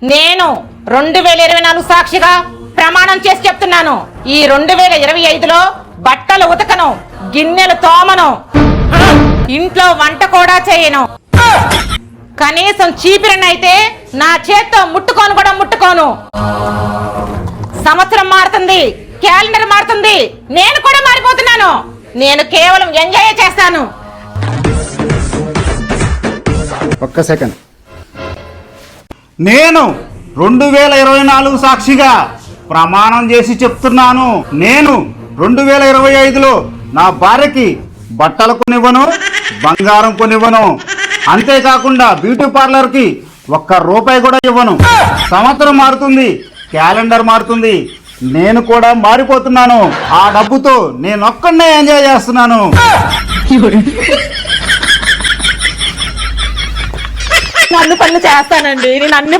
నేను 2024 సాక్షిగా ప్రమాణం చేసి చెప్తున్నాను. ఈ 2025లో బట్టలు ఉతకను, గిన్నెలు తోమను, ఇంట్లో వంట కూడా చేయను. కనీసం చీపిరనైతే నా చేత్తో ముట్టుకోను. సంవత్సరం మారుతుంది, క్యాలెండర్ మారుతుంది, నేను కూడా మారిపోతున్నాను. నేను కేవలం ఎంజాయ్ చేస్తాను. ఒక్క సెకండ్. నేను 2024 సాక్షిగా ప్రమాణం చేసి చెప్తున్నాను. నేను 2025లో నా భార్యకి బట్టలు కొనివ్వను, బంగారం కొనివ్వను. అంతేకాకుండా బ్యూటీ పార్లర్కి ₹1 కూడా ఇవ్వను. సంవత్సరం మారుతుంది, క్యాలెండర్ మారుతుంది, నేను కూడా మారిపోతున్నాను. ఆ డబ్బుతో నేను ఒక్కడే ఎంజాయ్ చేస్తున్నాను. నన్ను పనులు చేస్తానండి, నేను అన్ని